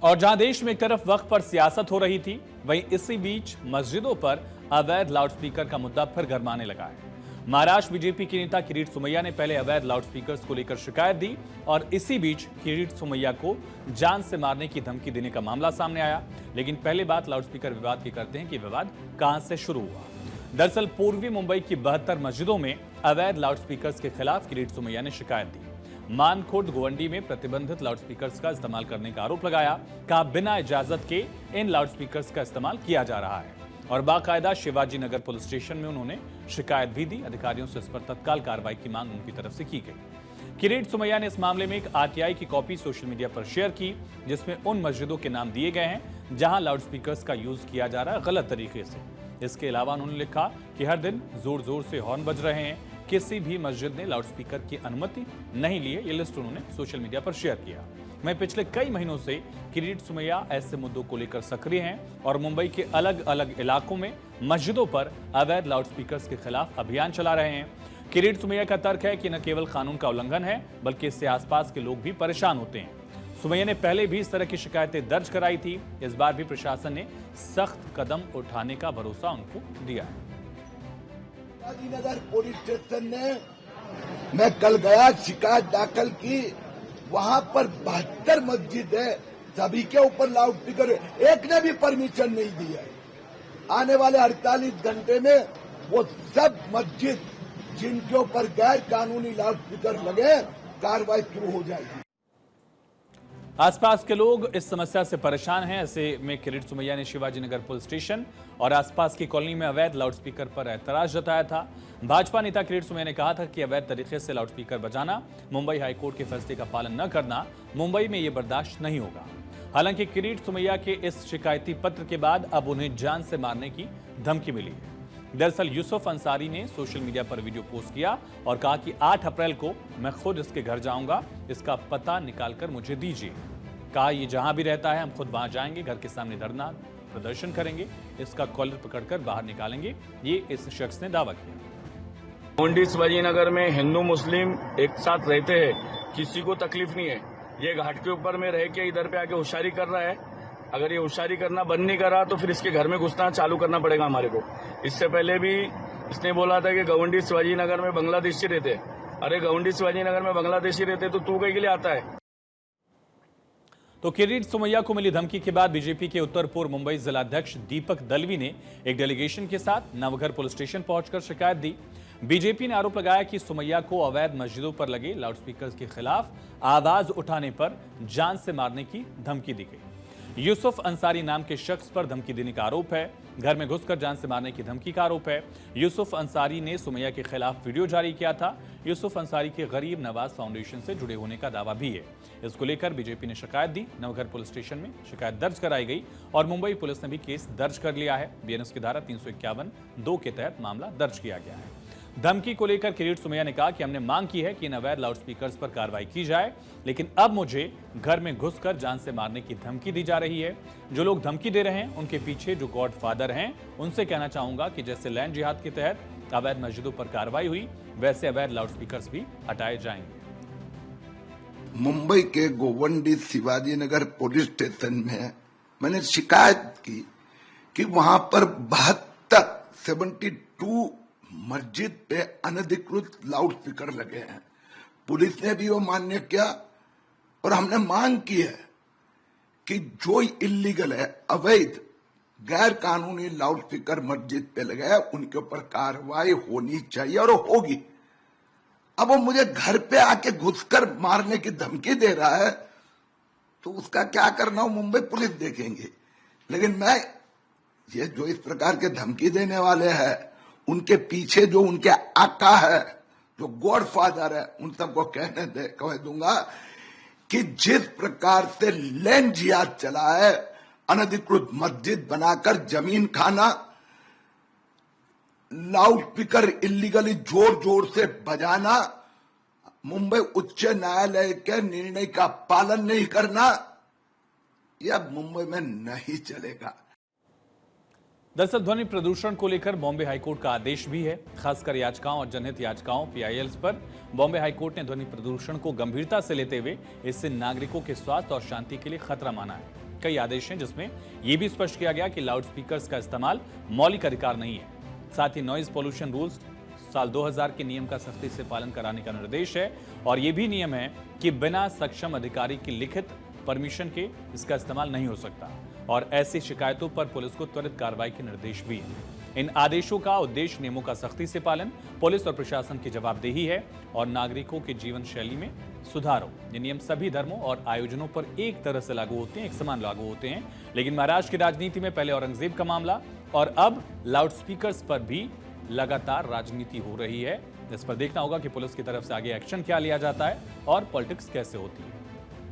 और जहां देश में एक तरफ वक्त पर सियासत हो रही थी, वहीं इसी बीच मस्जिदों पर अवैध लाउडस्पीकर का मुद्दा फिर गरमाने लगा है। महाराष्ट्र बीजेपी के नेता किरीट सोमैया ने पहले अवैध लाउडस्पीकर्स को लेकर शिकायत दी और इसी बीच किरीट सोमैया को जान से मारने की धमकी देने का मामला सामने आया। लेकिन पहले बात लाउडस्पीकर विवाद की करते हैं कि विवाद कहां से शुरू हुआ। दरअसल पूर्वी मुंबई की 72 मस्जिदों में अवैध लाउडस्पीकर्स के खिलाफ किरीट सोमैया ने शिकायत दी। मानखुर्द गोवंडी में प्रतिबंधित लाउडस्पीकर्स का इस्तेमाल करने का आरोप लगाया। कहा बिना इजाजत के इन लाउडस्पीकर्स का इस्तेमाल किया जा रहा है और बाकायदा शिवाजी नगर पुलिस स्टेशन में उन्होंने शिकायत भी दी। अधिकारियों से इस पर तत्काल कार्रवाई की मांग उनकी तरफ से की गई। किरीट सोमैया ने इस मामले में एक आरटीआई की कॉपी सोशल मीडिया पर शेयर की, जिसमें उन मस्जिदों के नाम दिए गए हैं जहां लाउडस्पीकर्स का यूज किया जा रहा है गलत तरीके से। इसके अलावा उन्होंने लिखा कि हर दिन जोर जोर से हॉर्न बज रहे हैं, किसी भी मस्जिद ने लाउडस्पीकर की अनुमति नहीं ली है। ये लिस्ट उन्होंने सोशल मीडिया पर शेयर किया। मैं पिछले कई महीनों से किरीट सोमैया ऐसे मुद्दों को लेकर सक्रिय हैं और मुंबई के अलग अलग इलाकों में मस्जिदों पर अवैध लाउडस्पीकर्स के खिलाफ अभियान चला रहे हैं। किरीट सोमैया का तर्क है कि न केवल कानून का उल्लंघन है, बल्कि इससे आसपास के लोग भी परेशान होते हैं। सोमैया ने पहले भी इस तरह की शिकायतें दर्ज कराई थी। इस बार भी प्रशासन ने सख्त कदम उठाने का भरोसा उनको दिया है। शिवाजी नगर पुलिस स्टेशन ने मैं कल गया, शिकायत दाखिल की। वहां पर 72 मस्जिद है, सभी के ऊपर लाउडस्पीकर, एक ने भी परमिशन नहीं दी है। आने वाले 48 घंटे में वो सब मस्जिद जिनके ऊपर गैर कानूनी लाउडस्पीकर लगे, कार्रवाई शुरू हो जाएगी। आसपास के लोग इस समस्या से परेशान हैं। ऐसे में किरीट सोमैया ने शिवाजी नगर पुलिस स्टेशन और आसपास की कॉलोनी में अवैध लाउडस्पीकर पर ऐतराज जताया था। भाजपा नेता किरीट सोमैया ने कहा था कि अवैध तरीके से लाउडस्पीकर बजाना, मुंबई हाईकोर्ट के फैसले का पालन न करना मुंबई में ये बर्दाश्त नहीं होगा। हालांकि किरीट सोमैया के इस शिकायती पत्र के बाद अब उन्हें जान से मारने की धमकी मिली है। दरअसल यूसुफ अंसारी ने सोशल मीडिया पर वीडियो पोस्ट किया और कहा कि 8 अप्रैल को मैं खुद इसके घर जाऊंगा, इसका पता निकालकर मुझे दीजिए। कहा ये जहां भी रहता है हम खुद वहां जाएंगे, घर के सामने धरना प्रदर्शन करेंगे, इसका कॉलर पकड़कर बाहर निकालेंगे, ये इस शख्स ने दावा किया। गोवंडी शिवाजी नगर में हिंदू मुस्लिम एक साथ रहते हैं, किसी को तकलीफ नहीं है। ये घाट के ऊपर में रह के इधर पे आके होशियारी कर रहा है। अगर ये होशियारी करना बंद नहीं करा तो फिर इसके घर में घुसना चालू करना पड़ेगा हमारे को। इससे पहले भी इसने बोला था कि गोवंडी शिवाजी नगर में बांग्लादेशी रहते। अरे गोवंडी शिवाजी नगर में बांग्लादेशी रहते तो तू कहीं के लिए आता है? तो किरीट सोमैया को मिली धमकी के बाद बीजेपी के उत्तर पूर्व मुंबई जिलाध्यक्ष दीपक दलवी ने एक डेलीगेशन के साथ नवघर पुलिस स्टेशन पहुंचकर शिकायत दी। बीजेपी ने आरोप लगाया कि सोमैया को अवैध मस्जिदों पर लगे लाउडस्पीकर के खिलाफ आवाज उठाने पर जान से मारने की धमकी दी गई। यूसुफ अंसारी नाम के शख्स पर धमकी देने का आरोप है। घर में घुसकर जान से मारने की धमकी का आरोप है। यूसुफ अंसारी ने सोमैया के खिलाफ वीडियो जारी किया था। यूसुफ अंसारी के गरीब नवाज फाउंडेशन से जुड़े होने का दावा भी है। इसको लेकर बीजेपी ने शिकायत दी। नवघर पुलिस स्टेशन में शिकायत दर्ज कराई गई और मुंबई पुलिस ने भी केस दर्ज कर लिया है। बीएनएस की धारा 351(2) के तहत मामला दर्ज किया गया है। धमकी को लेकर किरीट सोमैया ने कहा कि हमने मांग की है कि इन अवैध लाउडस्पीकर्स पर कार्रवाई की जाए, लेकिन अब मुझे घर में घुसकर जान से मारने की धमकी दी जा रही है। जो लोग धमकी दे रहे हैं उनके पीछे जो गॉडफादर हैं, उनसे कहना चाहूंगा कि जैसे लैंड जिहाद के तहत अवैध मस्जिदों पर कार्रवाई हुई, वैसे अवैध लाउडस्पीकर्स भी हटाए जाएंगे। मुंबई के गोवंडी शिवाजी नगर पुलिस स्टेशन में मैंने शिकायत की कि वहां पर 72 मस्जिद पे अनधिकृत लाउडस्पीकर लगे हैं। पुलिस ने भी वो मान्य किया और हमने मांग की है कि जो इल्लीगल है, अवैध गैर कानूनी लाउडस्पीकर मस्जिद पे लगे हैं, उनके ऊपर कार्रवाई होनी चाहिए और होगी। अब वो मुझे घर पे आके घुसकर मारने की धमकी दे रहा है, तो उसका क्या करना हो मुंबई पुलिस देखेंगे। लेकिन मैं ये जो इस प्रकार के धमकी देने वाले हैं, उनके पीछे जो उनके आका है, जो गॉडफादर है, उन सबको कह दूंगा कि जिस प्रकार से लैंड जिहाद चला है, अनधिकृत मस्जिद बनाकर जमीन खाना, लाउडस्पीकर इल्लीगली जोर जोर से बजाना, मुंबई उच्च न्यायालय के निर्णय का पालन नहीं करना, यह मुंबई में नहीं चलेगा। दरअसल ध्वनि प्रदूषण को लेकर बॉम्बे हाईकोर्ट का आदेश भी है। खासकर याचिकाओं और जनहित याचिकाओं पीआईएल्स पर बॉम्बे हाईकोर्ट ने ध्वनि प्रदूषण को गंभीरता से लेते हुए इससे नागरिकों के स्वास्थ्य और शांति के लिए खतरा माना है। कई आदेश हैं जिसमें यह भी स्पष्ट किया गया कि लाउड स्पीकर्स का इस्तेमाल मौलिक अधिकार नहीं है। साथ ही नॉइज पोल्यूशन रूल्स साल 2000 के नियम का सख्ती से पालन कराने का निर्देश है और यह भी नियम है कि बिना सक्षम अधिकारी की लिखित परमिशन के इसका इस्तेमाल नहीं हो सकता और ऐसी शिकायतों पर पुलिस को त्वरित कार्रवाई के निर्देश भी हैं। इन आदेशों का उद्देश्य नियमों का सख्ती से पालन, पुलिस और प्रशासन की जवाबदेही है और नागरिकों की जीवन शैली में सुधार हो। ये नियम सभी धर्मों और आयोजनों पर एक तरह से लागू होते हैं, एक समान लागू होते हैं। लेकिन महाराष्ट्र की राजनीति में पहले औरंगजेब का मामला और अब लाउड स्पीकर्स पर भी लगातार राजनीति हो रही है। इस पर देखना होगा कि पुलिस की तरफ से आगे एक्शन क्या लिया जाता है और पॉलिटिक्स कैसे होती है।